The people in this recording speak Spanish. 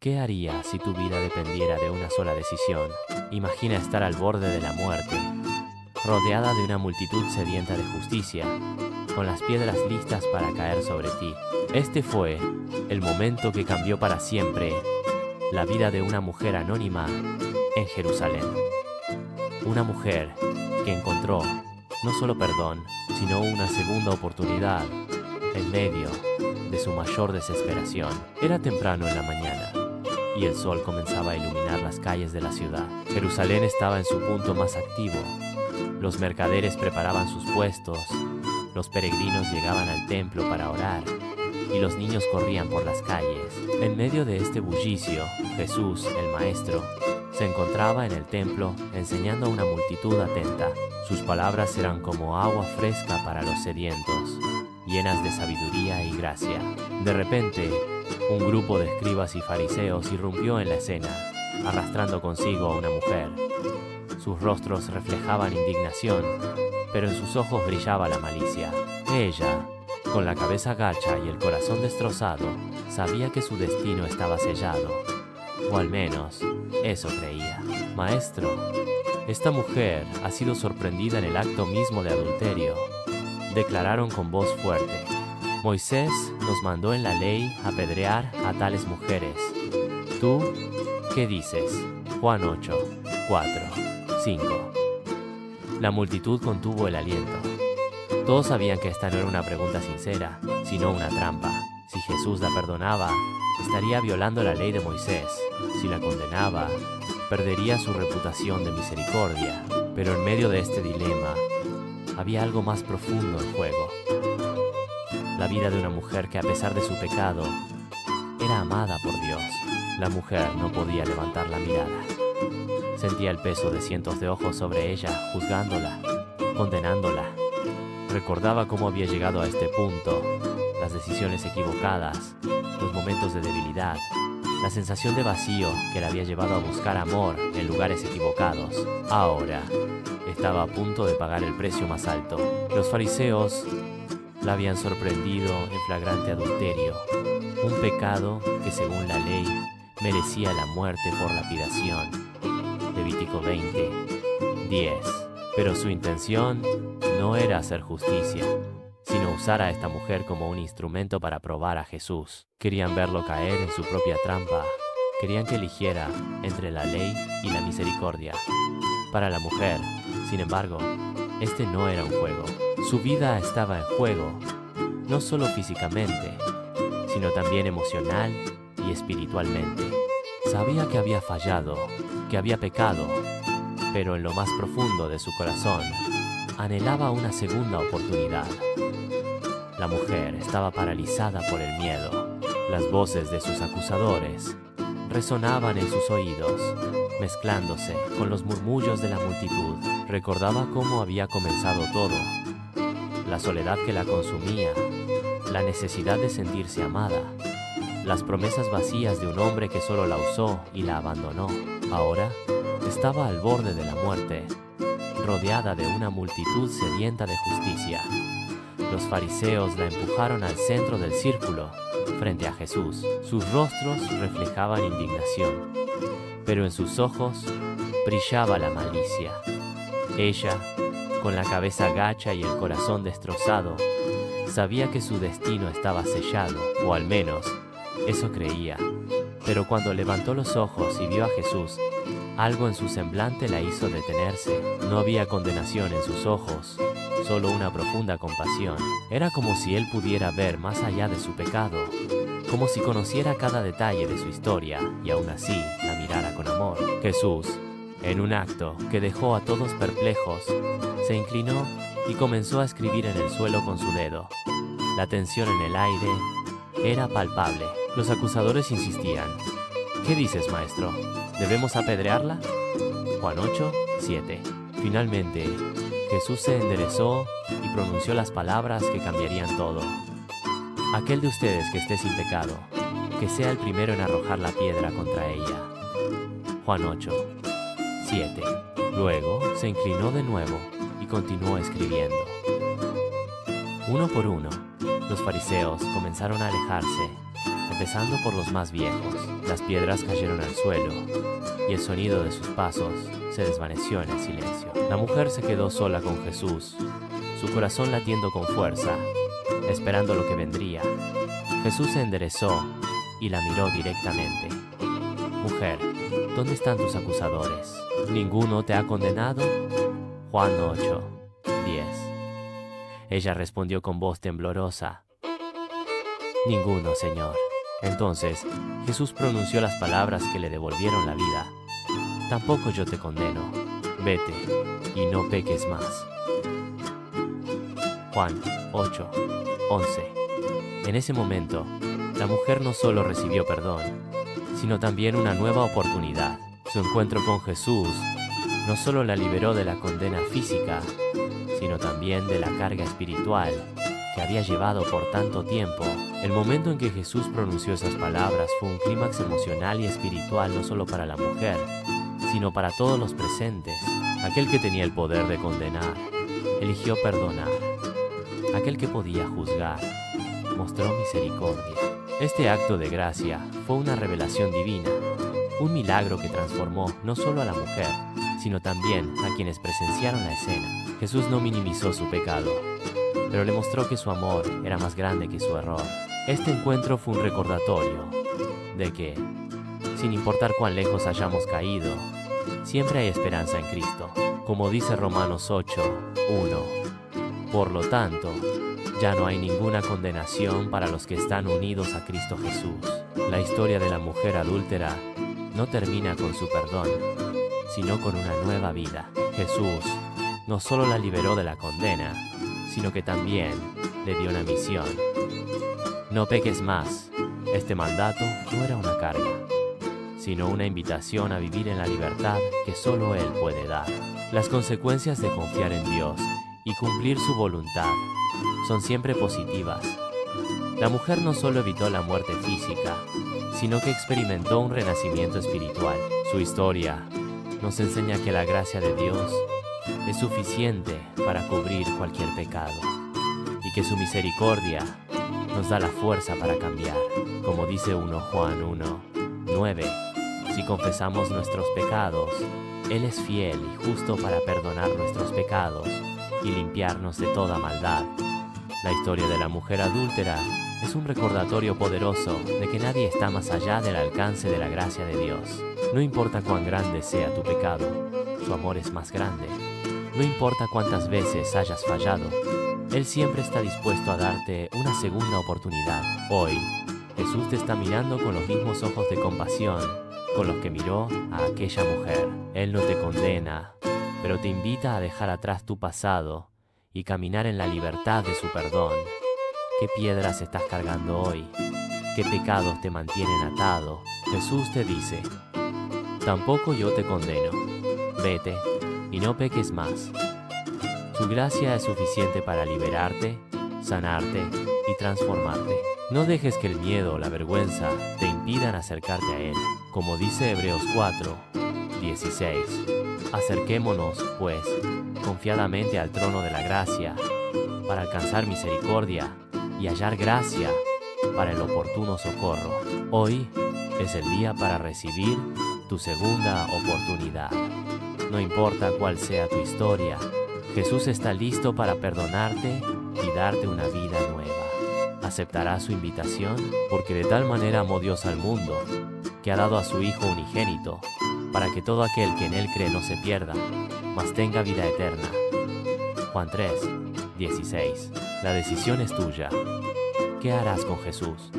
¿Qué harías si tu vida dependiera de una sola decisión? Imagina estar al borde de la muerte, rodeada de una multitud sedienta de justicia, con las piedras listas para caer sobre ti. Este fue el momento que cambió para siempre la vida de una mujer anónima en Jerusalén. Una mujer que encontró no solo perdón, sino una segunda oportunidad en medio de su mayor desesperación. Era temprano en la mañana y el sol comenzaba a iluminar las calles de la ciudad. Jerusalén estaba en su punto más activo. Los mercaderes preparaban sus puestos, los peregrinos llegaban al templo para orar y los niños corrían por las calles. En medio de este bullicio, Jesús, el Maestro, se encontraba en el templo enseñando a una multitud atenta. Sus palabras eran como agua fresca para los sedientos, llenas de sabiduría y gracia. De repente, un grupo de escribas y fariseos irrumpió en la escena, arrastrando consigo a una mujer. Sus rostros reflejaban indignación, pero en sus ojos brillaba la malicia. Ella, con la cabeza gacha y el corazón destrozado, sabía que su destino estaba sellado, o al menos eso creía. Maestro, esta mujer ha sido sorprendida en el acto mismo de adulterio, declararon con voz fuerte. Moisés nos mandó en la ley apedrear a tales mujeres. ¿Tú qué dices? Juan 8, 4, 5. La multitud contuvo el aliento. Todos sabían que esta no era una pregunta sincera, sino una trampa. Si Jesús la perdonaba, estaría violando la ley de Moisés. Si la condenaba, perdería su reputación de misericordia. Pero en medio de este dilema, había algo más profundo en juego. La vida de una mujer que, a pesar de su pecado, era amada por Dios. La mujer no podía levantar la mirada. Sentía el peso de cientos de ojos sobre ella, juzgándola, condenándola. Recordaba cómo había llegado a este punto, las decisiones equivocadas, los momentos de debilidad, la sensación de vacío que la había llevado a buscar amor en lugares equivocados. Ahora, estaba a punto de pagar el precio más alto. Los fariseos la habían sorprendido en flagrante adulterio, un pecado que según la ley merecía la muerte por lapidación. Levítico 20, 10. Pero su intención no era hacer justicia, sino usar a esta mujer como un instrumento para probar a Jesús. Querían verlo caer en su propia trampa. Querían que eligiera entre la ley y la misericordia. Para la mujer, sin embargo, este no era un juego. Su vida estaba en juego, no solo físicamente, sino también emocional y espiritualmente. Sabía que había fallado, que había pecado, pero en lo más profundo de su corazón, anhelaba una segunda oportunidad. La mujer estaba paralizada por el miedo. Las voces de sus acusadores resonaban en sus oídos, mezclándose con los murmullos de la multitud. Recordaba cómo había comenzado todo, la soledad que la consumía, la necesidad de sentirse amada, las promesas vacías de un hombre que solo la usó y la abandonó. Ahora estaba al borde de la muerte, rodeada de una multitud sedienta de justicia. Los fariseos la empujaron al centro del círculo, frente a Jesús. Sus rostros reflejaban indignación, pero en sus ojos brillaba la malicia. Ella, con la cabeza gacha y el corazón destrozado, sabía que su destino estaba sellado, o al menos eso creía. Pero cuando levantó los ojos y vio a Jesús, algo en su semblante la hizo detenerse. No había condenación en sus ojos, solo una profunda compasión. Era como si él pudiera ver más allá de su pecado, como si conociera cada detalle de su historia y aún así la mirara con amor. Jesús, en un acto que dejó a todos perplejos, se inclinó y comenzó a escribir en el suelo con su dedo. La tensión en el aire era palpable. Los acusadores insistían. ¿Qué dices, maestro? ¿Debemos apedrearla? Juan 8, 7. Finalmente, Jesús se enderezó y pronunció las palabras que cambiarían todo. Aquel de ustedes que esté sin pecado, que sea el primero en arrojar la piedra contra ella. Juan 8, 7. Luego se inclinó de nuevo y continuó escribiendo. Uno por uno, los fariseos comenzaron a alejarse, empezando por los más viejos. Las piedras cayeron al suelo y el sonido de sus pasos se desvaneció en el silencio. La mujer se quedó sola con Jesús, su corazón latiendo con fuerza, esperando lo que vendría. Jesús se enderezó y la miró directamente. Mujer, ¿dónde están tus acusadores? ¿Ninguno te ha condenado? Juan 8, 10. Ella respondió con voz temblorosa: Ninguno, Señor. Entonces Jesús pronunció las palabras que le devolvieron la vida. Tampoco yo te condeno. Vete y no peques más. Juan 8, 11. En ese momento, la mujer no solo recibió perdón, sino también una nueva oportunidad. Su encuentro con Jesús no solo la liberó de la condena física, sino también de la carga espiritual que había llevado por tanto tiempo. El momento en que Jesús pronunció esas palabras fue un clímax emocional y espiritual no solo para la mujer, sino para todos los presentes. Aquel que tenía el poder de condenar, eligió perdonar. Aquel que podía juzgar, mostró misericordia. Este acto de gracia fue una revelación divina, un milagro que transformó no solo a la mujer, sino también a quienes presenciaron la escena. Jesús no minimizó su pecado, pero le mostró que su amor era más grande que su error. Este encuentro fue un recordatorio de que, sin importar cuán lejos hayamos caído, siempre hay esperanza en Cristo. Como dice Romanos 8, 1. Por lo tanto, ya no hay ninguna condenación para los que están unidos a Cristo Jesús. La historia de la mujer adúltera no termina con su perdón, sino con una nueva vida. Jesús no solo la liberó de la condena, sino que también le dio una misión. No peques más. Este mandato no era una carga, sino una invitación a vivir en la libertad que solo Él puede dar. Las consecuencias de confiar en Dios y cumplir su voluntad son siempre positivas. La mujer no solo evitó la muerte física, sino que experimentó un renacimiento espiritual. Su historia nos enseña que la gracia de Dios es suficiente para cubrir cualquier pecado y que su misericordia nos da la fuerza para cambiar. Como dice 1 Juan 1, 9, si confesamos nuestros pecados, Él es fiel y justo para perdonar nuestros pecados y limpiarnos de toda maldad. La historia de la mujer adúltera es un recordatorio poderoso de que nadie está más allá del alcance de la gracia de Dios. No importa cuán grande sea tu pecado, su amor es más grande. No importa cuántas veces hayas fallado, Él siempre está dispuesto a darte una segunda oportunidad. Hoy, Jesús te está mirando con los mismos ojos de compasión con los que miró a aquella mujer. Él no te condena, pero te invita a dejar atrás tu pasado y caminar en la libertad de su perdón. ¿Qué piedras estás cargando hoy? ¿Qué pecados te mantienen atado? Jesús te dice: tampoco yo te condeno. Vete y no peques más. Su gracia es suficiente para liberarte, sanarte y transformarte. No dejes que el miedo o la vergüenza te impidan acercarte a Él. Como dice Hebreos 4, 16. Acerquémonos, pues, confiadamente al trono de la gracia, para alcanzar misericordia y hallar gracia para el oportuno socorro. Hoy es el día para recibir tu segunda oportunidad. No importa cuál sea tu historia, Jesús está listo para perdonarte y darte una vida nueva. ¿Aceptarás su invitación? Porque de tal manera amó Dios al mundo, que ha dado a su Hijo unigénito, para que todo aquel que en Él cree no se pierda, mas tenga vida eterna. Juan 3, 16. La decisión es tuya. ¿Qué harás con Jesús?